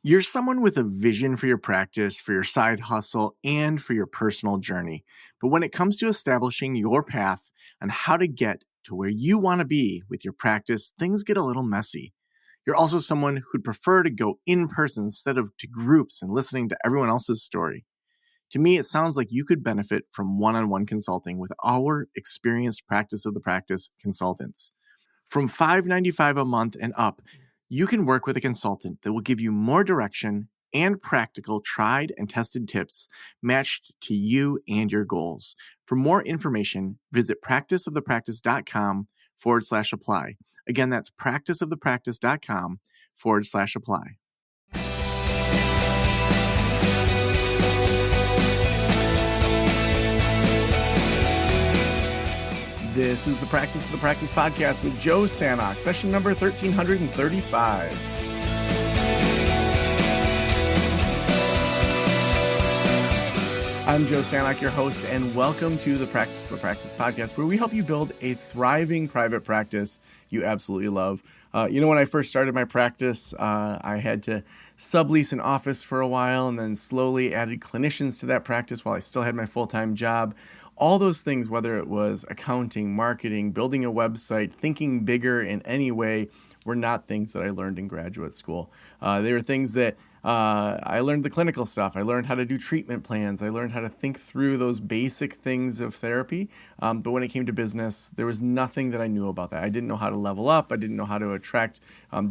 You're someone with a vision for your practice, for your side hustle, and for your personal journey. But when it comes to establishing your path on how to get to where you want to be with your practice, things get a little messy. You're also someone who'd prefer to go in person instead of to groups and listening to everyone else's story. To me, it sounds like you could benefit from one-on-one consulting with our experienced practice of the practice consultants. From $5.95 a month and up, you can work with a consultant that will give you more direction and practical, tried and tested tips matched to you and your goals. For more information, visit practiceofthepractice.com/apply. Again, that's practiceofthepractice.com/apply. This is the Practice of the Practice podcast with Joe Sanok, session number 1335. I'm Joe Sanok, your host, and welcome to the Practice of the Practice podcast, where we help you build a thriving private practice you absolutely love. When I first started my practice, I had to sublease an office for a while and then slowly added clinicians to that practice while I still had my full-time job. All those things, whether it was accounting, marketing, building a website, thinking bigger in any way, were not things that I learned in graduate school. They were things that I learned the clinical stuff. I learned how to do treatment plans. I learned how to think through those basic things of therapy. But when it came to business, there was nothing that I knew about that. I didn't know how to level up. I didn't know how to attract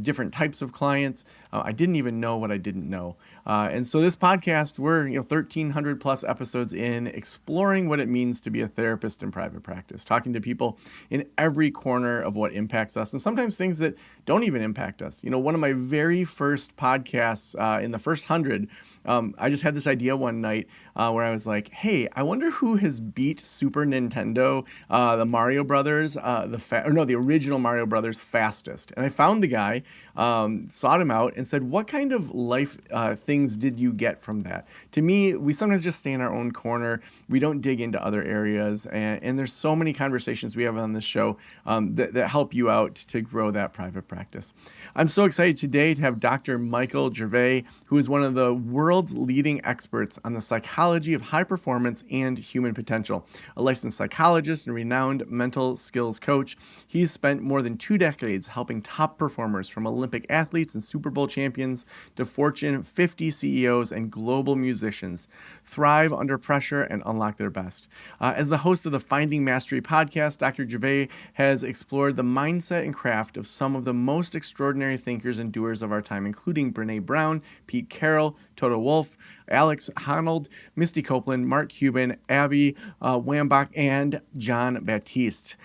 different types of clients. I didn't even know what I didn't know. And so this podcast, we're 1,300 plus episodes in, exploring what it means to be a therapist in private practice, talking to people in every corner of what impacts us, and sometimes things that don't even impact us. One of my very first podcasts in the first 100, I just had this idea one night where I was like, hey, I wonder who has beat Super Nintendo, the Mario Brothers, the original Mario Brothers fastest. And I found the guy, sought him out, and said, what kind of life things did you get from that? To me, we sometimes just stay in our own corner. We don't dig into other areas. And there's so many conversations we have on this show that help you out to grow that private practice. I'm so excited today to have Dr. Michael Gervais, who is one of the world's leading experts on the psychology of high performance and human potential. A licensed psychologist and renowned mental skills coach, he's spent more than 2 decades helping top performers from Olympic athletes and Super Bowl champions to Fortune 50 CEOs and global musicians thrive under pressure and unlock their best. As the host of the Finding Mastery podcast, Dr. Gervais has explored the mindset and craft of some of the most extraordinary thinkers and doers of our time, including Brene Brown, Pete Carroll, Toto Wolff, Alex Honnold, Misty Copeland, Mark Cuban, Abby Wambach, and John Baptiste.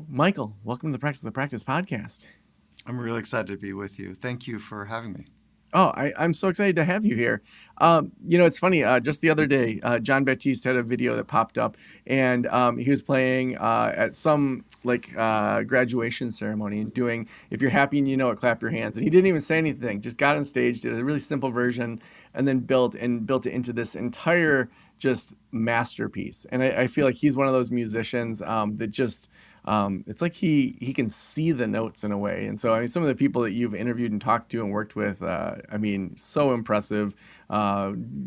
Michael, welcome to the Practice of the Practice podcast. I'm really excited to be with you. Thank you for having me. Oh, I'm so excited to have you here. It's funny. Just the other day, John Baptiste had a video that popped up, and he was playing at some graduation ceremony and doing "If you're happy and you know it, clap your hands." And he didn't even say anything; just got on stage, did a really simple version, and then built it into this entire just masterpiece. And I feel like he's one of those musicians that just. It's like he can see the notes in a way. And so, some of the people that you've interviewed and talked to and worked with, so impressive,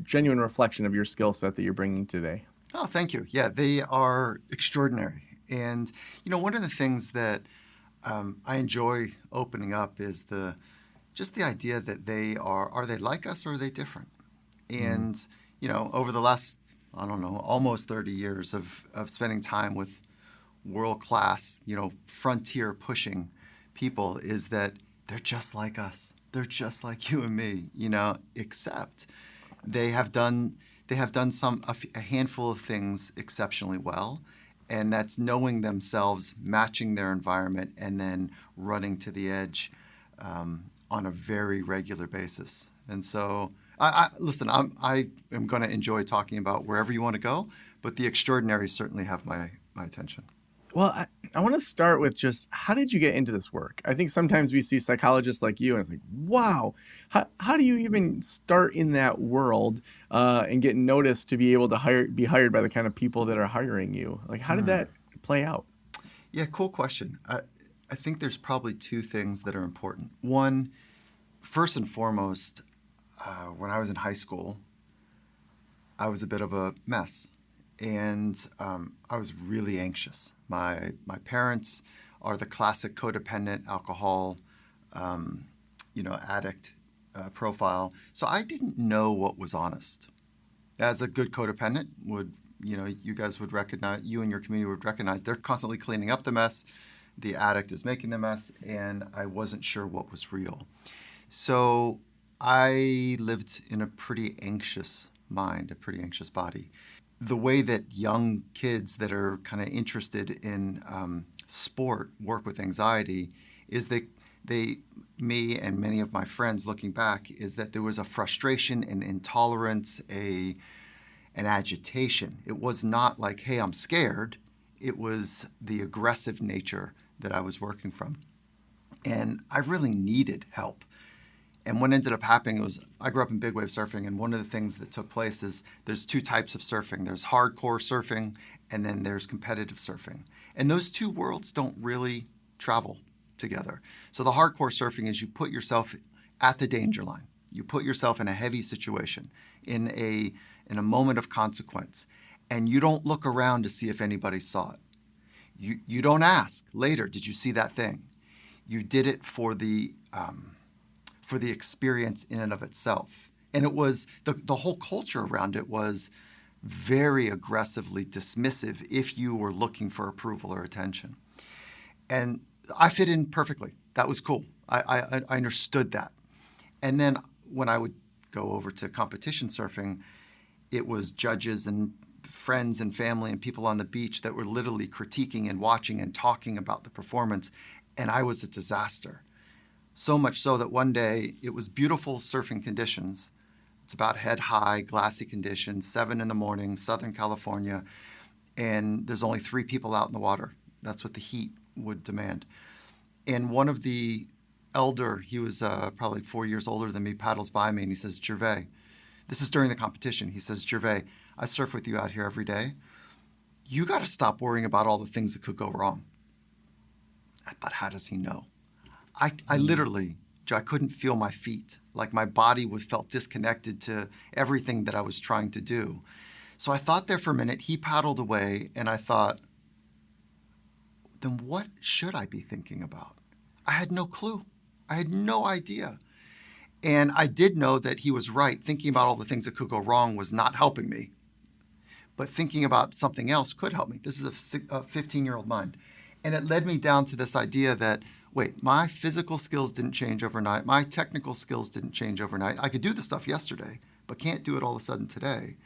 genuine reflection of your skill set that you're bringing today. Oh, thank you. Yeah, they are extraordinary. And, one of the things that I enjoy opening up is the idea that are they like us or are they different? And, over the last, almost 30 years of spending time with world-class, frontier pushing people, is that they're just like us. They're just like you and me, except they have done a handful of things exceptionally well, and that's knowing themselves, matching their environment, and then running to the edge on a very regular basis. And so, I am going to enjoy talking about wherever you want to go, but the extraordinaries certainly have my attention. Well, I want to start with just, how did you get into this work? I think sometimes we see psychologists like you and it's like, wow, how do you even start in that world and get noticed to be able to be hired by the kind of people that are hiring you? Like, how did that play out? Yeah, cool question. I think there's probably 2 things that are important. One, first and foremost, when I was in high school, I was a bit of a mess, and I was really anxious. My parents are the classic codependent alcohol, addict profile. So I didn't know what was honest. As a good codependent would, you guys would recognize, you and your community would recognize, they're constantly cleaning up the mess. The addict is making the mess, and I wasn't sure what was real. So I lived in a pretty anxious mind, a pretty anxious body. The way that young kids that are kind of interested in sport work with anxiety is me and many of my friends looking back, is that there was a frustration, an intolerance, an agitation. It was not like, hey, I'm scared. It was the aggressive nature that I was working from. And I really needed help. And what ended up happening was, I grew up in big wave surfing, and one of the things that took place is there's two types of surfing. There's hardcore surfing, and then there's competitive surfing. And those two worlds don't really travel together. So the hardcore surfing is you put yourself at the danger line. You put yourself in a heavy situation, in a moment of consequence, and you don't look around to see if anybody saw it. You don't ask later, did you see that thing? You did it for the experience in and of itself. And it was, the whole culture around it was very aggressively dismissive if you were looking for approval or attention. And I fit in perfectly. That was cool. I understood that. And then when I would go over to competition surfing, it was judges and friends and family and people on the beach that were literally critiquing and watching and talking about the performance. And I was a disaster. So much so that one day, it was beautiful surfing conditions. It's about head high, glassy conditions, 7 a.m, Southern California. And there's only 3 people out in the water. That's what the heat would demand. And one of the elder, he was probably 4 years older than me, paddles by me and he says, Gervais, this is during the competition. He says, Gervais, I surf with you out here every day. You got to stop worrying about all the things that could go wrong. I thought, how does he know? I literally, I couldn't feel my feet. Like my body felt disconnected to everything that I was trying to do. So I thought there for a minute. He paddled away, and I thought, then what should I be thinking about? I had no clue. I had no idea. And I did know that he was right. Thinking about all the things that could go wrong was not helping me. But thinking about something else could help me. This is a 15-year-old mind. And it led me down to this idea that, wait, my physical skills didn't change overnight. My technical skills didn't change overnight. I could do the stuff yesterday, but can't do it all of a sudden today.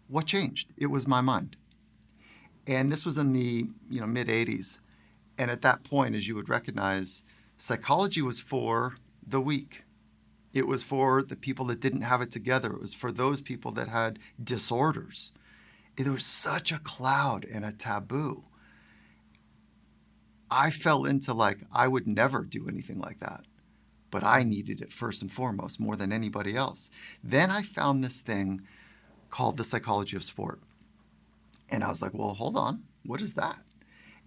What changed? It was my mind. And this was in the mid-'80s. And at that point, as you would recognize, psychology was for the weak. It was for the people that didn't have it together. It was for those people that had disorders. There was such a cloud and a taboo. I fell into I would never do anything like that. But I needed it first and foremost, more than anybody else. Then I found this thing called the psychology of sport. And I was like, well, hold on. What is that?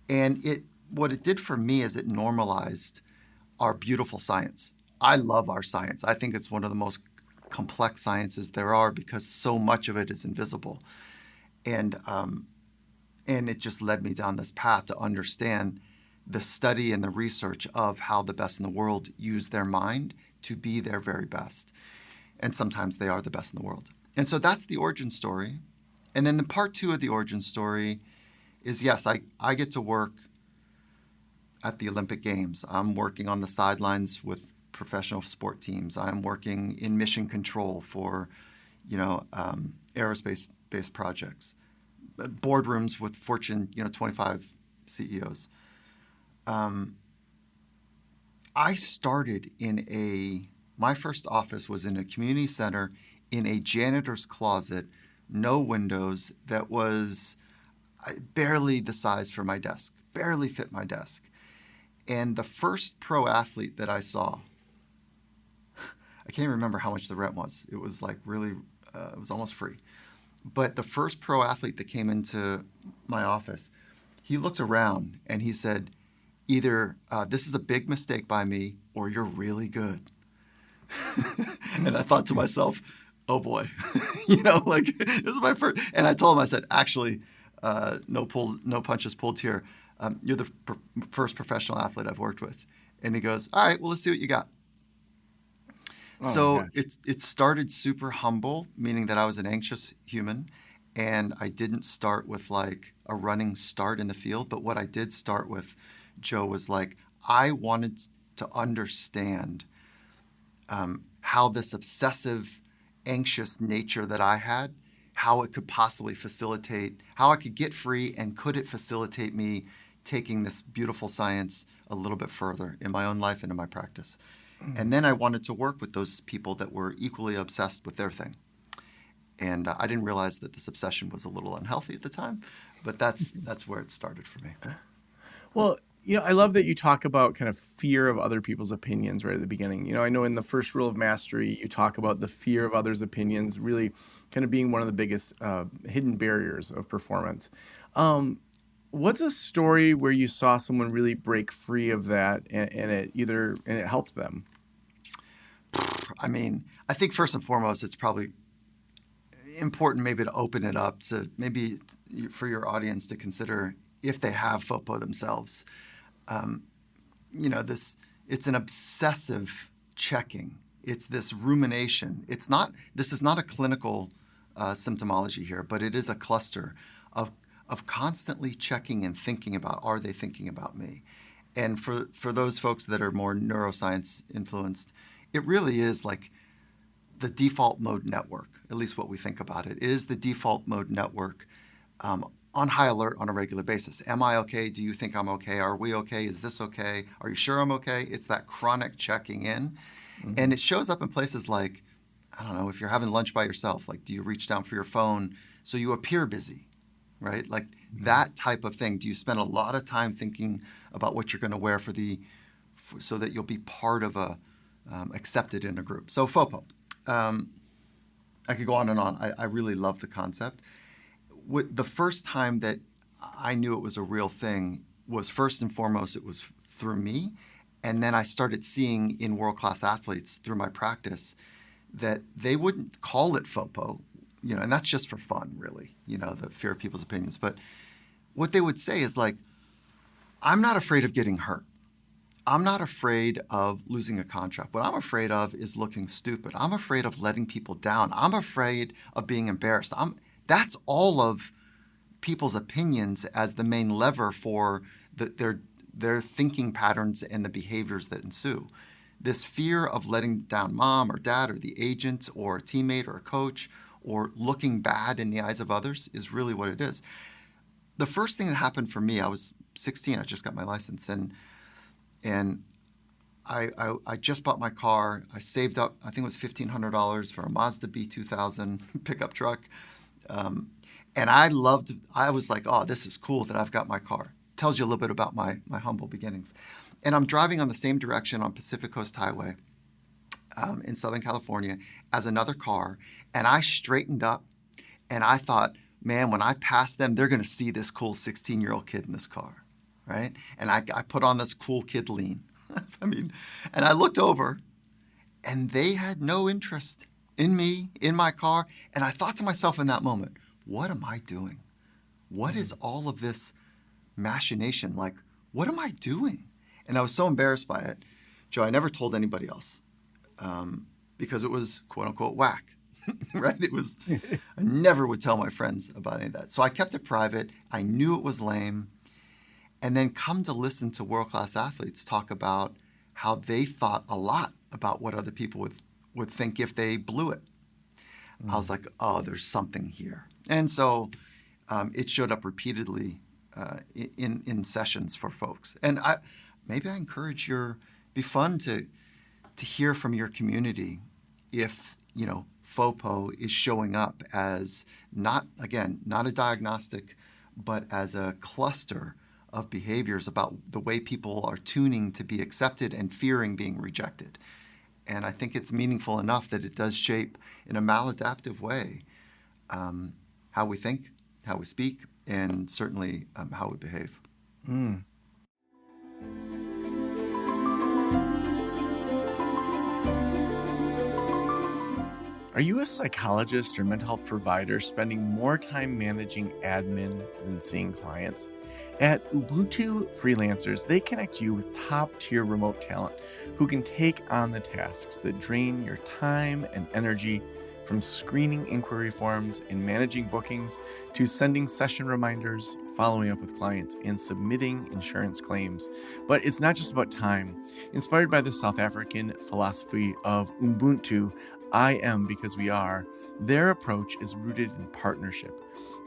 And what it did for me is it normalized our beautiful science. I love our science. I think it's one of the most complex sciences there are because so much of it is invisible. And it just led me down this path to understand the study and the research of how the best in the world use their mind to be their very best. And sometimes they are the best in the world. And so that's the origin story. And then the part 2 of the origin story is, yes, I get to work at the Olympic Games. I'm working on the sidelines with professional sport teams. I'm working in mission control for, aerospace-based projects, boardrooms with Fortune, 25 CEOs. I started my first office was in a community center in a janitor's closet, no windows, that was barely the size for my desk, barely fit my desk. And the first pro athlete that I saw, I can't remember how much the rent was. It was really, it was almost free. But the first pro athlete that came into my office, he looked around and he said, either this is a big mistake by me or you're really good. And I thought to myself, oh boy, like this is my first. And I told him, I said, actually, no punches pulled here. You're the first professional athlete I've worked with. And he goes, all right, well, let's see what you got. Oh, So it started super humble, meaning that I was an anxious human. And I didn't start with like a running start in the field. But what I did start with, Joe, was like, I wanted to understand how this obsessive, anxious nature that I had, how it could possibly facilitate, how I could get free, and could it facilitate me taking this beautiful science a little bit further in my own life and in my practice. And then I wanted to work with those people that were equally obsessed with their thing. And I didn't realize that this obsession was a little unhealthy at the time, but that's where it started for me. Well, I love that you talk about kind of fear of other people's opinions right at the beginning. I know in the first rule of mastery, you talk about the fear of others' opinions really kind of being one of the biggest hidden barriers of performance. What's a story where you saw someone really break free of that and it helped them? I mean, I think first and foremost, it's probably important maybe to open it up to maybe for your audience to consider if they have FOPO themselves. It's an obsessive checking. It's this rumination. This is not a clinical symptomology here, but it is a cluster of constantly checking and thinking about, are they thinking about me? And for those folks that are more neuroscience influenced, it really is like the default mode network, at least what we think about it. It is the default mode network on high alert on a regular basis. Am I okay? Do you think I'm okay? Are we okay? Is this okay? Are you sure I'm okay? It's that chronic checking in. Mm-hmm. And it shows up in places like, I don't know, if you're having lunch by yourself, like do you reach down for your phone so you appear busy, right? Like that type of thing. Do you spend a lot of time thinking about what you're going to wear so that you'll be part of accepted in a group? So FOPO. I could go on and on. I really love the concept. The first time that I knew it was a real thing was first and foremost, it was through me. And then I started seeing in world-class athletes through my practice that they wouldn't call it FOPO, and that's just for fun, really, the fear of people's opinions. But what they would say is like, I'm not afraid of getting hurt. I'm not afraid of losing a contract. What I'm afraid of is looking stupid. I'm afraid of letting people down. I'm afraid of being embarrassed. That's all of people's opinions as the main lever for their thinking patterns and the behaviors that ensue. This fear of letting down mom or dad or the agent or a teammate or a coach or looking bad in the eyes of others is really what it is. The first thing that happened for me, I was 16. I just got my license, and I just bought my car. I saved up, I think it was $1,500 for a Mazda B2000 pickup truck. And I was like, oh, this is cool that I've got my car. Tells you a little bit about my humble beginnings. And I'm driving on the same direction on Pacific Coast Highway in Southern California as another car. And I straightened up and I thought, man, when I pass them, they're going to see this cool 16-year-old kid in this car, right? And I put on this cool kid lean. And I looked over and they had no interest in me, in my car. And I thought to myself in that moment, what am I doing? What is all of this machination? Like, what am I doing? And I was so embarrassed by it. Joe, I never told anybody else because it was quote unquote whack, right? I never would tell my friends about any of that. So I kept it private. I knew it was lame. And then come to listen to world-class athletes talk about how they thought a lot about what other people would think if they blew it. I was like, oh, there's something here. And so it showed up repeatedly in sessions for folks. And maybe I encourage be fun to hear from your community if, FOPO is showing up as not a diagnostic, but as a cluster of behaviors about the way people are tuning to be accepted and fearing being rejected. And I think it's meaningful enough that it does shape in a maladaptive way how we think, how we speak, and certainly how we behave. Mm. Are you a psychologist or mental health provider spending more time managing admin than seeing clients? At Ubuntu Freelancers, they connect you with top-tier remote talent who can take on the tasks that drain your time and energy, from screening inquiry forms and managing bookings to sending session reminders, following up with clients, and submitting insurance claims. But it's not just about time. Inspired by the South African philosophy of Ubuntu, I am because we are, their approach is rooted in partnership.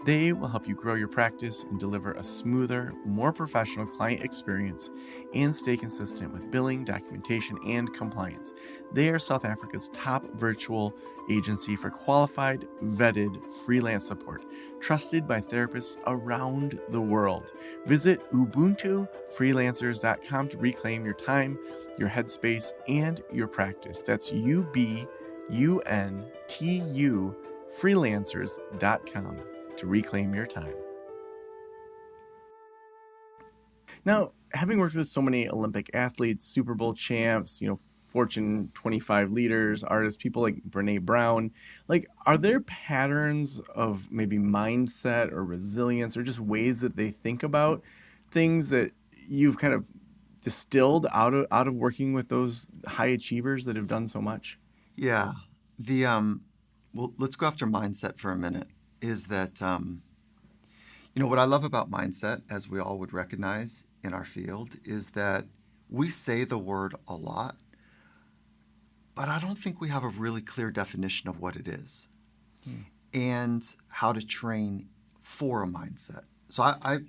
They will help you grow your practice and deliver a smoother, more professional client experience and stay consistent with billing, documentation, and compliance. They are South Africa's top virtual agency for qualified, vetted freelance support, trusted by therapists around the world. Visit ubuntufreelancers.com to reclaim your time, your headspace, and your practice. That's UBUNTU freelancers.com to reclaim your time. Now, having worked with so many Olympic athletes, Super Bowl champs, Fortune 25 leaders, artists, people like Brene Brown, are there patterns of maybe mindset or resilience or just ways that they think about things that you've kind of distilled out of working with those high achievers that have done so much? Yeah. Well, let's go after mindset for a minute. Is that, what I love about mindset, as we all would recognize in our field, is that we say the word a lot, but I don't think we have a really clear definition of what it is and how to train for a mindset. So I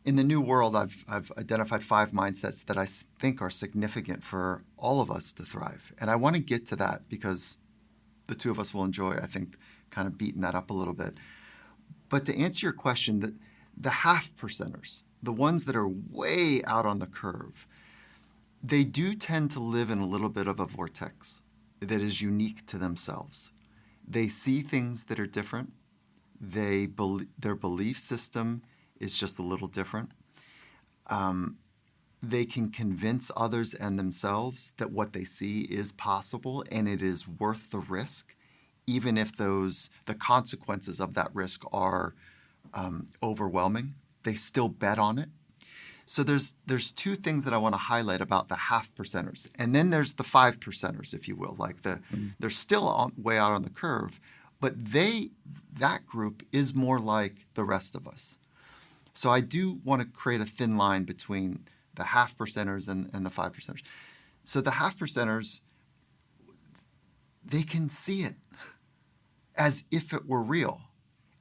in the new world, I've identified 5 mindsets that I think are significant for all of us to thrive. And I want to get to that because the two of us will enjoy, I think, kind of beating that up a little bit. But to answer your question, the half percenters, the ones that are way out on the curve, they do tend to live in a little bit of a vortex that is unique to themselves. They see things that are different. Their belief system is just a little different. They can convince others and themselves that what they see is possible and it is worth the risk, even if the consequences of that risk are overwhelming. They still bet on it. So there's 2 things that I want to highlight about the half percenters. And then there's the 5 percenters, if you will. They're still way out on the curve, but that group is more like the rest of us. So I do want to create a thin line between the half percenters and the 5 percenters. So the half percenters, they can see it as if it were real.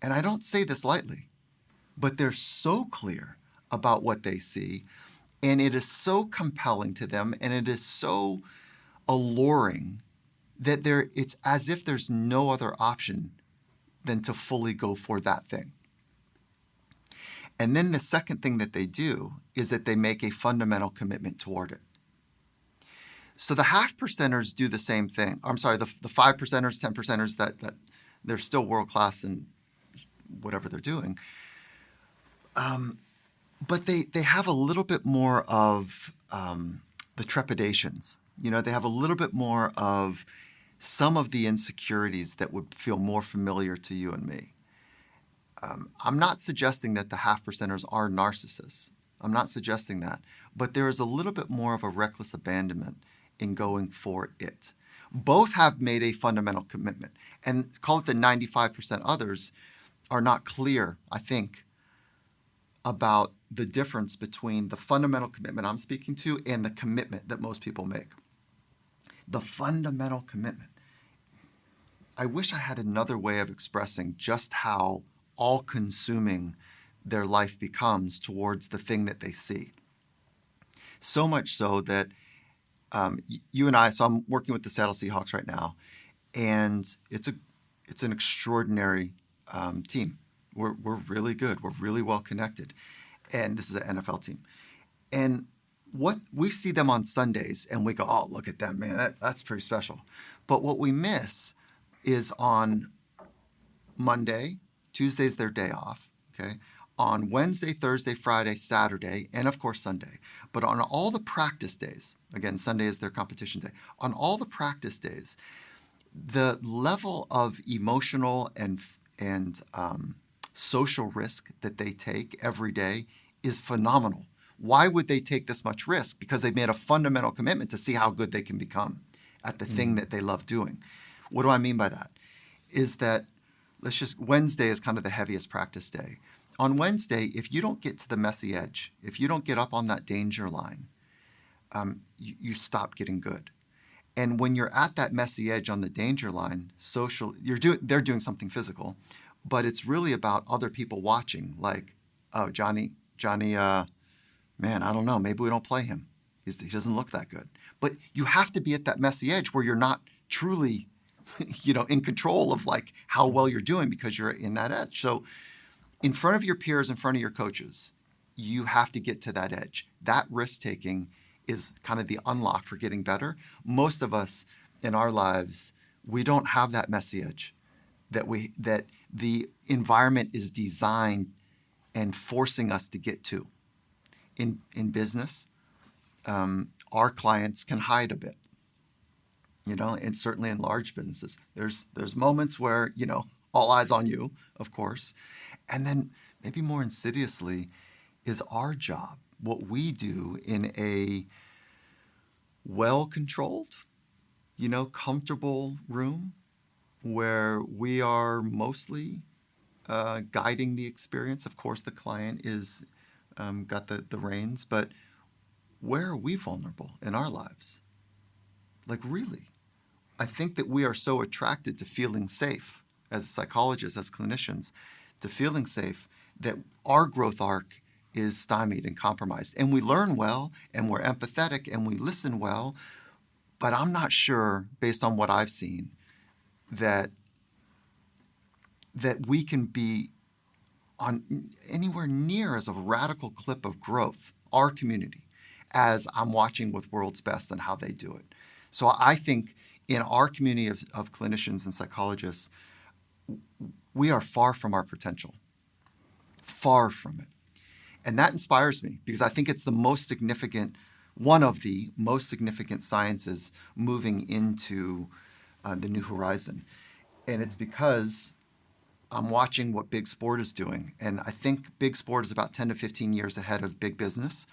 And I don't say this lightly, but they're so clear about what they see, and it is so compelling to them, and it is so alluring that it's as if there's no other option than to fully go for that thing. And then the second thing that they do is that they make a fundamental commitment toward it. So the half percenters do the same thing. I'm sorry, the 5 percenters, 10 percenters, that they're still world class in whatever they're doing. But they have a little bit more of the trepidations. They have a little bit more of some of the insecurities that would feel more familiar to you and me. I'm not suggesting that the half percenters are narcissists. I'm not suggesting that. But there is a little bit more of a reckless abandonment in going for it. Both have made a fundamental commitment. And call it the 95% others are not clear, I think, about the difference between the fundamental commitment I'm speaking to and the commitment that most people make. The fundamental commitment. I wish I had another way of expressing just how all-consuming their life becomes towards the thing that they see. So much so that you and I, so I'm working with the Seattle Seahawks right now, and it's an extraordinary team. We're really good. We're really well connected. And this is an NFL team. And what we see them on Sundays and we go, oh, look at them, man, that's pretty special. But what we miss is on Monday, Tuesday's their day off, okay? On Wednesday, Thursday, Friday, Saturday, and of course Sunday. But on all the practice days, again, Sunday is their competition day. On all the practice days, the level of emotional and social risk that they take every day is phenomenal. Why would they take this much risk? Because they've made a fundamental commitment to see how good they can become at the thing that they love doing. What do I mean by that? Is that Wednesday is kind of the heaviest practice day. On Wednesday, if you don't get to the messy edge, if you don't get up on that danger line, you stop getting good. And when you're at that messy edge on the danger line, they're doing something physical, but it's really about other people watching. Like, oh, Johnny, man, I don't know. Maybe we don't play him. He doesn't look that good. But you have to be at that messy edge where you're not truly, in control of like how well you're doing because you're in that edge. So in front of your peers, in front of your coaches, you have to get to that edge. That risk taking is kind of the unlock for getting better. Most of us in our lives, we don't have that messy edge that the environment is designed and forcing us to get to. In business, our clients can hide a bit, and certainly in large businesses, there's moments where, all eyes on you, of course. And then maybe more insidiously is our job, what we do in a well-controlled, comfortable room where we are mostly guiding the experience. Of course, the client is got the reins, but where are we vulnerable in our lives? Like, really? I think that we are so attracted to feeling safe as psychologists, as clinicians, to feeling safe that our growth arc is stymied and compromised. And we learn well, and we're empathetic, and we listen well, but I'm not sure, based on what I've seen, that we can be on anywhere near as a radical clip of growth, our community, as I'm watching with World's Best and how they do it. So I think in our community of clinicians and psychologists, we are far from our potential, far from it. And that inspires me because I think it's one of the most significant sciences moving into the new horizon. And it's because I'm watching what big sport is doing. And I think big sport is about 10 to 15 years ahead of big business.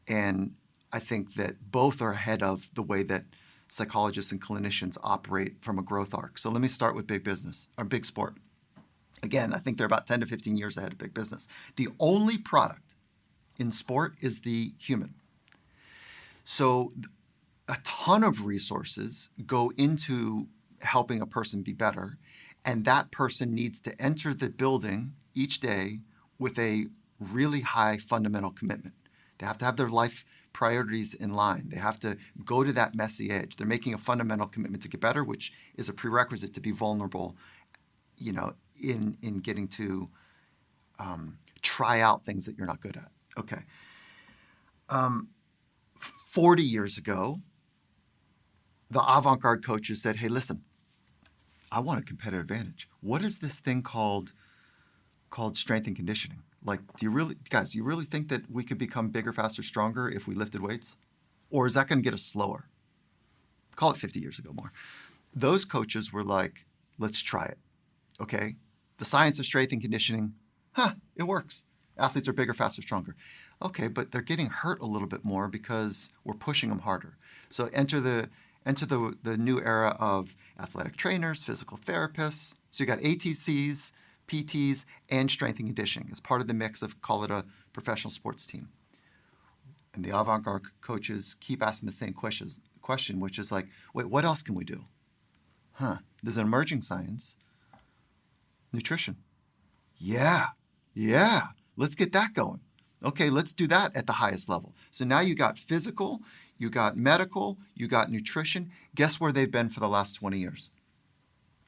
And I think that both are ahead of the way that psychologists and clinicians operate from a growth arc. So let me start with big business or big sport. Again, I think they're about 10 to 15 years ahead of big business. The only product in sport is the human. So a ton of resources go into helping a person be better. And that person needs to enter the building each day with a really high fundamental commitment. They have to have their life priorities in line. They have to go to that messy edge. They're making a fundamental commitment to get better, which is a prerequisite to be vulnerable, in getting to try out things that you're not good at. Okay. 40 years ago, the avant-garde coaches said, hey, listen, I want a competitive advantage. What is this thing called strength and conditioning? Like, do you really think that we could become bigger, faster, stronger if we lifted weights? Or is that going to get us slower? Call it 50 years ago more. Those coaches were like, let's try it. Okay? The science of strength and conditioning, it works. Athletes are bigger, faster, stronger. Okay, but they're getting hurt a little bit more because we're pushing them harder. So enter the new era of athletic trainers, physical therapists. So you got ATCs, PTs, and strength and conditioning as part of the mix of, call it a professional sports team. And the avant-garde coaches keep asking the same question, which is like, wait, what else can we do? There's an emerging science, nutrition. Yeah, let's get that going. Okay, let's do that at the highest level. So now you got physical, you got medical, you got nutrition. Guess where they've been for the last 20 years?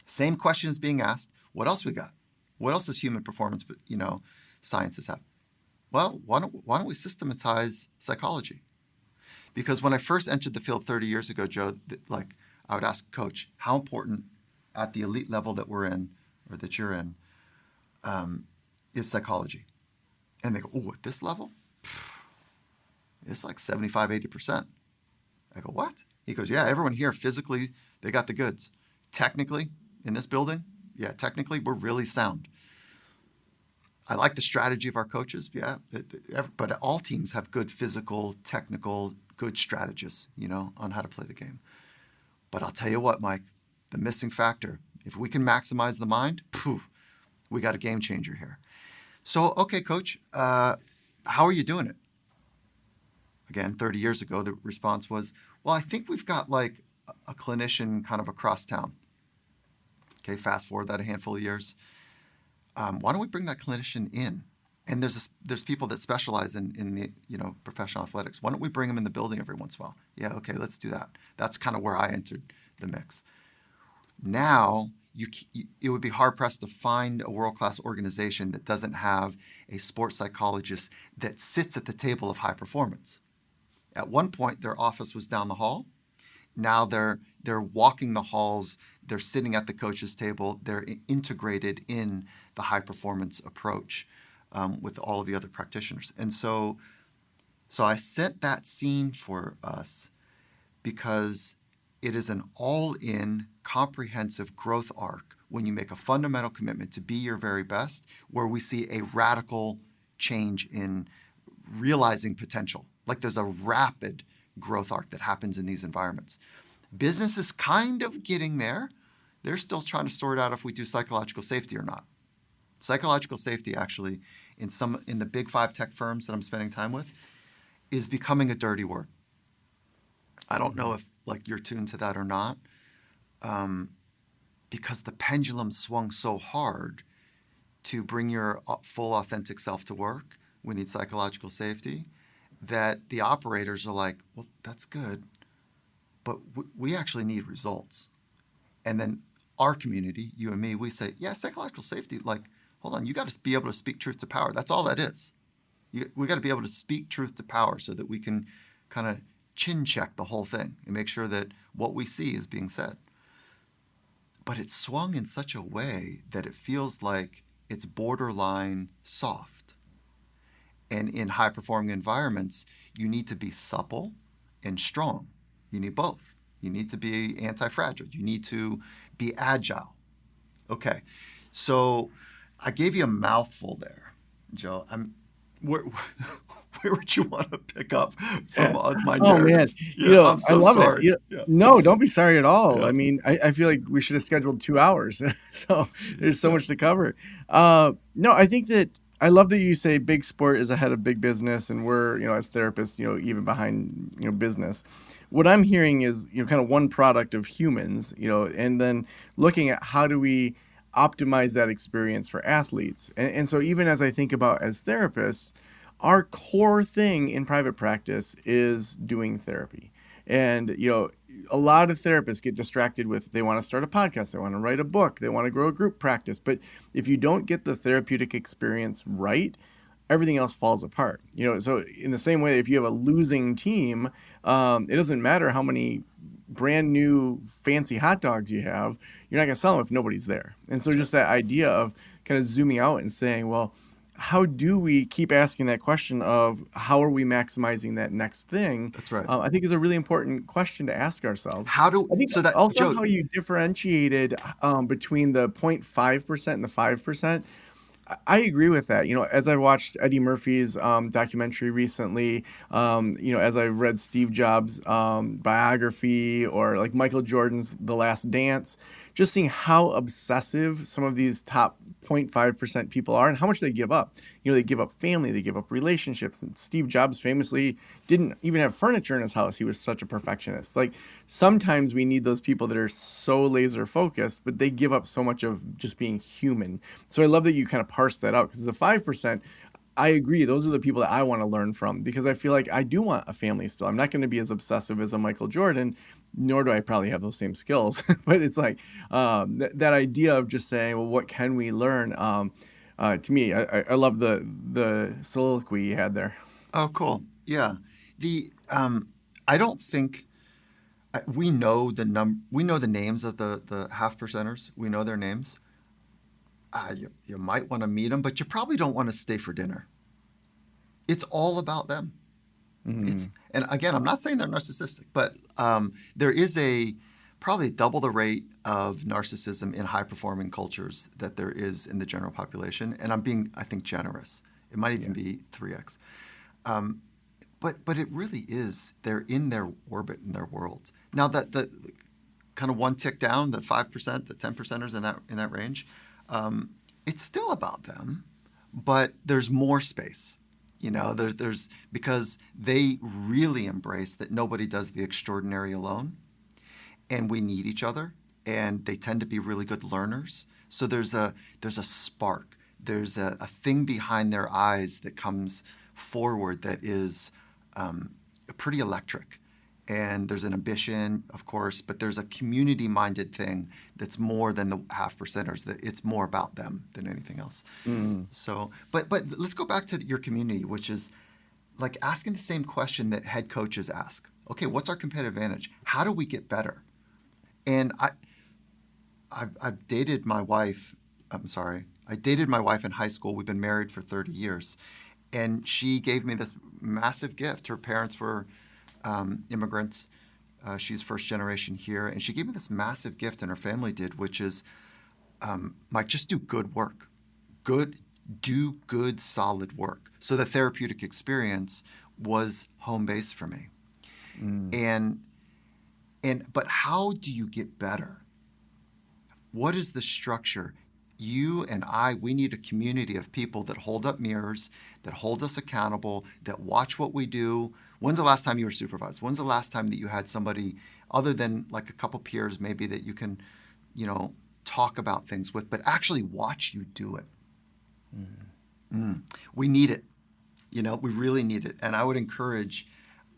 Same question is being asked. What else we got? What else does human performance, sciences have? Well, why don't we systematize psychology? Because when I first entered the field 30 years ago, Joe, I would ask Coach, how important at the elite level that we're in, or that you're in, is psychology? And they go, oh, at this level? It's like 75, 80%. I go, what? He goes, yeah, everyone here physically, they got the goods. technically in this building, yeah, technically we're really sound. I like the strategy of our coaches, yeah, but all teams have good physical, technical, good strategists, on how to play the game. But I'll tell you what, Mike, the missing factor, if we can maximize the mind, we got a game changer here. So, okay, coach, how are you doing it? Again, 30 years ago, the response was, well, I think we've got like a clinician kind of across town. Okay, fast forward that a handful of years. Why don't we bring that clinician in? And there's people that specialize in the professional athletics. Why don't we bring them in the building every once in a while? Yeah, okay, let's do that. That's kind of where I entered the mix. Now, it would be hard-pressed to find a world-class organization that doesn't have a sports psychologist that sits at the table of high performance. At one point, their office was down the hall. Now they're walking the halls. They're sitting at the coach's table. They're integrated in the high-performance approach with all of the other practitioners. And so I set that scene for us because it is an all-in, comprehensive growth arc when you make a fundamental commitment to be your very best, where we see a radical change in realizing potential. Like there's a rapid growth arc that happens in these environments. Business is kind of getting there. They're still trying to sort out if we do psychological safety or not. Psychological safety, actually, in the big 5 tech firms that I'm spending time with, is becoming a dirty word. I don't know if you're tuned to that or not, because the pendulum swung so hard to bring your full authentic self to work. We need psychological safety. That the operators are like, well, that's good, but we actually need results. And then our community, you and me, we say, yeah, psychological safety, hold on, you got to be able to speak truth to power. That's all that is. We got to be able to speak truth to power so that we can kind of chin check the whole thing and make sure that what we see is being said. But it's swung in such a way that it feels like it's borderline soft. And in high-performing environments, you need to be supple and strong. You need both. You need to be anti-fragile. You need to be agile. Okay, so I gave you a mouthful there, Joe. Where would you want to pick up from on my narrative? Oh, man. Yeah, I'm so I love sorry. it. Yeah. No, don't be sorry at all. Yeah. I mean, I feel like we should have scheduled 2 hours. So there's so much to cover. No, I think that I love that you say big sport is ahead of big business, and we're, as therapists, even behind, business. What I'm hearing is, kind of one product of humans, and then looking at how do we optimize that experience for athletes. And so even as I think about as therapists, our core thing in private practice is doing therapy. And, a lot of therapists get distracted with, they want to start a podcast, they want to write a book, they want to grow a group practice. But if you don't get the therapeutic experience right, everything else falls apart. So in the same way, if you have a losing team, it doesn't matter how many brand new fancy hot dogs you have, you're not going to sell them if nobody's there. And so just that idea of kind of zooming out and saying, well, how do we keep asking that question of how are we maximizing that next thing? That's right. I think is a really important question to ask ourselves. How do I think so that also Joe, how you differentiated between the 0.5% and the 5%. I agree with that. As I watched Eddie Murphy's documentary recently, as I read Steve Jobs' biography, or like Michael Jordan's The Last Dance, just seeing how obsessive some of these top 0.5% people are and how much they give up. They give up family, they give up relationships. And Steve Jobs famously didn't even have furniture in his house. He was such a perfectionist. Sometimes we need those people that are so laser focused, but they give up so much of just being human. So I love that you kind of parse that out, because the 5%, I agree. Those are the people that I want to learn from, because I feel like I do want a family still. I'm not going to be as obsessive as a Michael Jordan, nor do I probably have those same skills. But it's like that idea of just saying, well, what can we learn? To me, I love the soliloquy you had there. Oh, cool. Yeah. I don't think we know we know the names of the half percenters. We know their names. You might want to meet them, but you probably don't want to stay for dinner. It's all about them. Mm-hmm. And again, I'm not saying they're narcissistic, but there is a probably double the rate of narcissism in high-performing cultures that there is in the general population. And I'm being, I think, generous. It might even be 3x. But it really is. They're in their orbit, in their world. Now, that the kind of one tick down, the 5%, the 10%ers in that range, it's still about them, but there's more space. There's because they really embrace that nobody does the extraordinary alone, and we need each other, and they tend to be really good learners. So there's a spark. There's a thing behind their eyes that comes forward that is pretty electric. And there's an ambition, of course, but there's a community-minded thing that's more than the half percenters. That it's more about them than anything else. Mm-hmm. So, but let's go back to your community, which is like asking the same question that head coaches ask. Okay, what's our competitive advantage? How do we get better? And I've dated my wife. I dated my wife in high school. We've been married for 30 years, and she gave me this massive gift. Her parents were immigrants. She's first generation here, and she gave me this massive gift, and her family did, which is, just do good work. Do good, solid work. So the therapeutic experience was home base for me. Mm. But how do you get better? What is the structure? You and we need a community of people that hold up mirrors, that hold us accountable, that watch what we do. When's the last time you were supervised? When's the last time that you had somebody other than like a couple peers maybe that you can, talk about things with, but actually watch you do it? We need it. We really need it. And I would encourage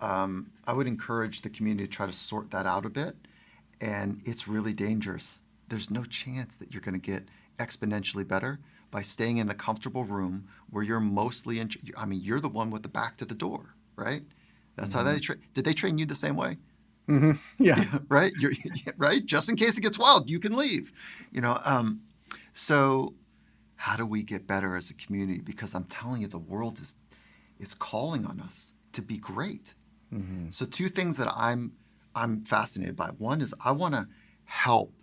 the community to try to sort that out a bit. And it's really dangerous. There's no chance that you're going to get exponentially better by staying in the comfortable room where you're mostly you're the one with the back to the door, right? That's how they did they train you the same way? Mm-hmm. Yeah. Right? Right? Just in case it gets wild, you can leave. So how do we get better as a community? Because I'm telling you, the world is calling on us to be great. Mm-hmm. So two things that I'm fascinated by. One is I want to help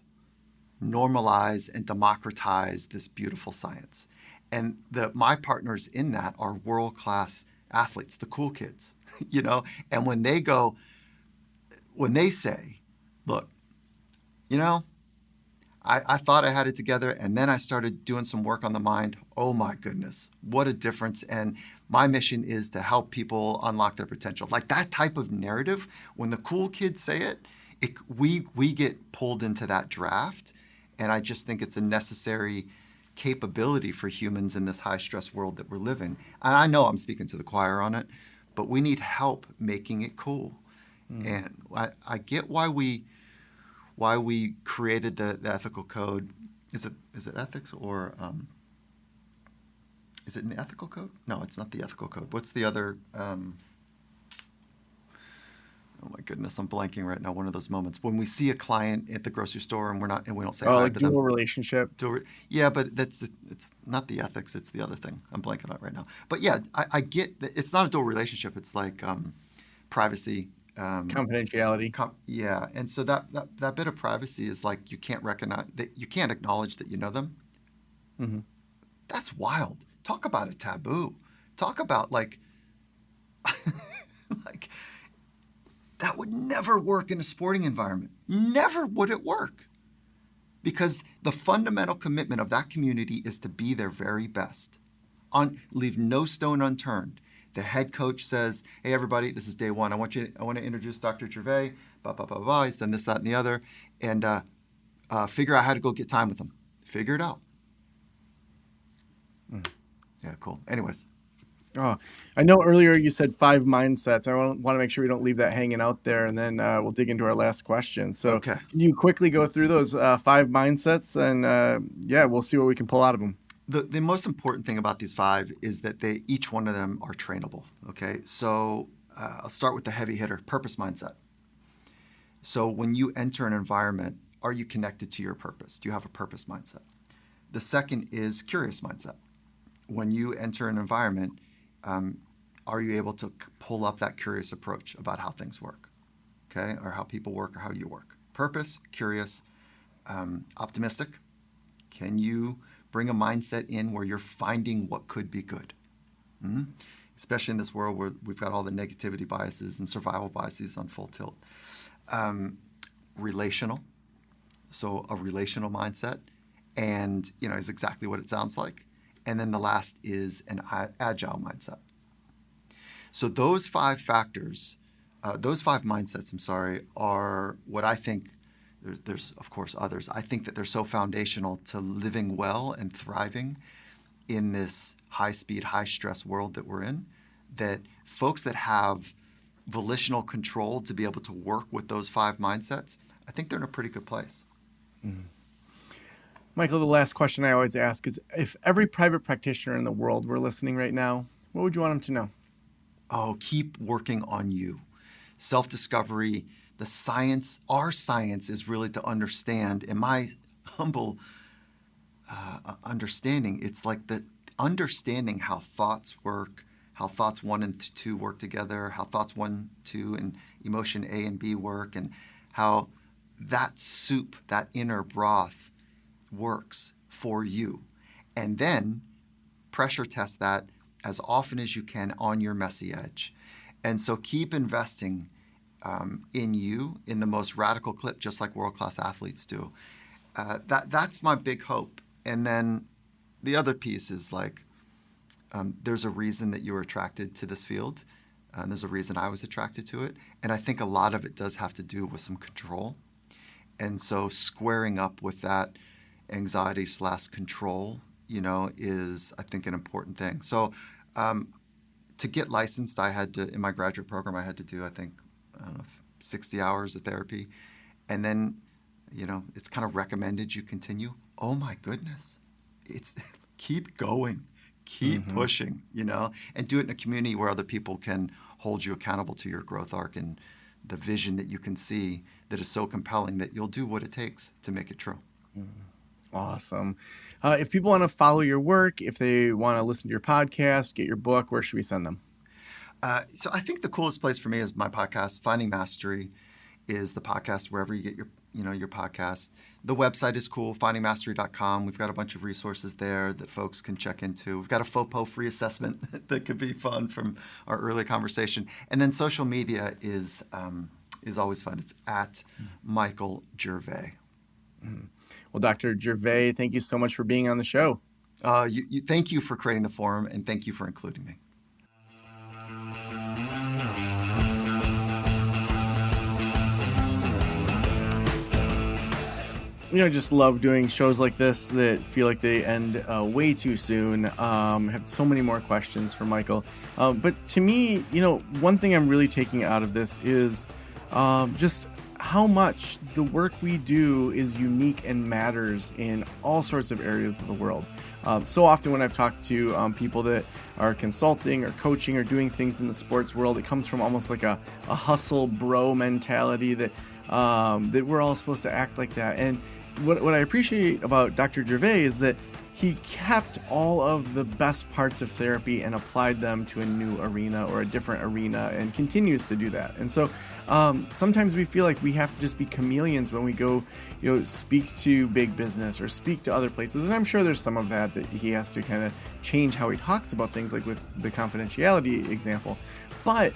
normalize and democratize this beautiful science. And my partners in that are world-class athletes, the cool kids, and when they say, look, I thought I had it together, and then I started doing some work on the mind. Oh my goodness, what a difference. And my mission is to help people unlock their potential. Like that type of narrative, when the cool kids say it, we get pulled into that draft. And I just think it's a necessary capability for humans in this high-stress world that we're living. And I know I'm speaking to the choir on it, but we need help making it cool. And I get why we created the ethical code. Is it ethics or is it in the ethical code? No, it's not the ethical code. What's the other? Oh my goodness, I'm blanking right now. One of those moments when we see a client at the grocery store and we don't say hi to them. Dual relationship. Yeah, but it's not the ethics. It's the other thing. I'm blanking out right now. But yeah, I get that it's not a dual relationship. It's like privacy, confidentiality. Yeah, and so that bit of privacy is like you can't acknowledge that you know them. Mm-hmm. That's wild. Talk about a taboo. Talk about like that would never work in a sporting environment. Never would it work. Because the fundamental commitment of that community is to be their very best. Leave no stone unturned. The head coach says, hey, everybody, this is day one. I want to introduce Dr. Gervais, blah, blah, blah, blah. He's done this, that, and the other. And figure out how to go get time with him. Figure it out. Yeah, cool. Anyways. Oh, I know earlier you said 5 mindsets. I want to make sure we don't leave that hanging out there, and then we'll dig into our last question. So Can you quickly go through those 5 mindsets, and we'll see what we can pull out of them. The most important thing about these 5 is that each one of them are trainable, okay? So I'll start with the heavy hitter, purpose mindset. So when you enter an environment, are you connected to your purpose? Do you have a purpose mindset? The second is curious mindset. When you enter an environment, are you able to pull up that curious approach about how things work, okay, or how people work or how you work? purpose, curious, optimistic? Can you bring a mindset in where you're finding what could be good? Especially in this world where we've got all the negativity biases and survival biases on full tilt. Relational. So a relational mindset, and is exactly what it sounds like. And then the last is an agile mindset. So those five factors, those five mindsets, are what I think. There's of course others. I think that they're so foundational to living well and thriving in this high-speed, high-stress world that we're in, that folks that have volitional control to be able to work with those five mindsets, I think they're in a pretty good place. Mm-hmm. Michael, the last question I always ask is, if every private practitioner in the world were listening right now, what would you want them to know? Oh, keep working on you. Self-discovery, the science, our science is really to understand, in my humble understanding, it's like the understanding how thoughts work, how thoughts 1 and 2 work together, how thoughts 1, 2, and emotion A and B work, and how that soup, that inner broth works for you. And then pressure test that as often as you can on your messy edge. And so keep investing in you in the most radical clip, just like world-class athletes do. That's my big hope. And then the other piece is like, there's a reason that you were attracted to this field. There's a reason I was attracted to it. And I think a lot of it does have to do with some control. And so squaring up with that anxiety/control, is, I think, an important thing. So to get licensed, I had to, in my graduate program, I had to do, I think, 60 hours of therapy. And then, it's kind of recommended you continue. Oh my goodness. It's keep going, keep pushing, and do it in a community where other people can hold you accountable to your growth arc and the vision that you can see that is so compelling that you'll do what it takes to make it true. Awesome. If people want to follow your work, if they want to listen to your podcast, get your book, where should we send them? So I think the coolest place for me is my podcast. Finding Mastery is the podcast wherever you get your podcast. The website is cool, findingmastery.com. We've got a bunch of resources there that folks can check into. We've got a FOPO free assessment that could be fun from our early conversation. And then social media is always fun. It's at Michael Gervais. Well, Dr. Gervais, thank you so much for being on the show. Thank you for creating the forum, and thank you for including me. Just love doing shows like this that feel like they end way too soon. Have so many more questions for Michael. But to me, one thing I'm really taking out of this is just how much the work we do is unique and matters in all sorts of areas of the world. So often when I've talked to people that are consulting or coaching or doing things in the sports world, it comes from almost like a hustle bro mentality that we're all supposed to act like that. And what I appreciate about Dr. Gervais is that he kept all of the best parts of therapy and applied them to a new arena or a different arena, and continues to do that. And so sometimes we feel like we have to just be chameleons when we go, speak to big business or speak to other places. And I'm sure there's some of that he has to kind of change how he talks about things, like with the confidentiality example. But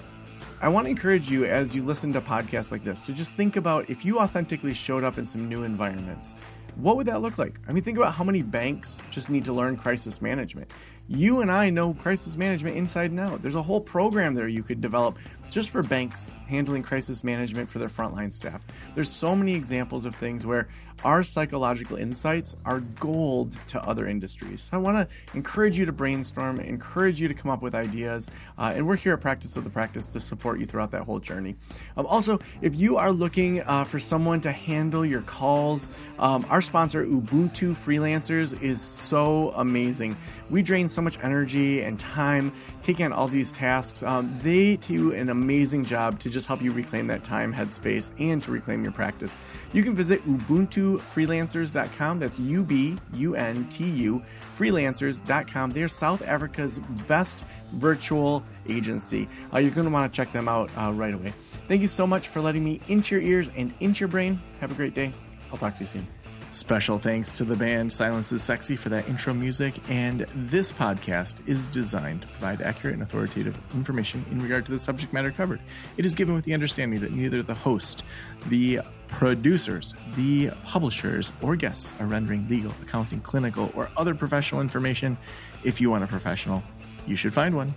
I want to encourage you, as you listen to podcasts like this, to just think about if you authentically showed up in some new environments, what would that look like? I mean, think about how many banks just need to learn crisis management. You and I know crisis management inside and out. There's a whole program there you could develop just for banks handling crisis management for their frontline staff. There's so many examples of things where our psychological insights are gold to other industries. So I want to encourage you to brainstorm, encourage you to come up with ideas, and we're here at Practice of the Practice to support you throughout that whole journey. Also, if you are looking for someone to handle your calls, our sponsor, Ubuntu Freelancers, is so amazing. We drain so much energy and time taking on all these tasks. They do an amazing job to just just help you reclaim that time, headspace, and to reclaim your practice. You can visit ubuntufreelancers.com. That's UBUNTU freelancers.com. They're South Africa's best virtual agency. You're going to want to check them out right away. Thank you so much for letting me into your ears and into your brain. Have a great day. I'll talk to you soon. Special thanks to the band Silence is Sexy for that intro music, and this podcast is designed to provide accurate and authoritative information in regard to the subject matter covered. It is given with the understanding that neither the host, the producers, the publishers, or guests are rendering legal, accounting, clinical, or other professional information. If you want a professional, you should find one.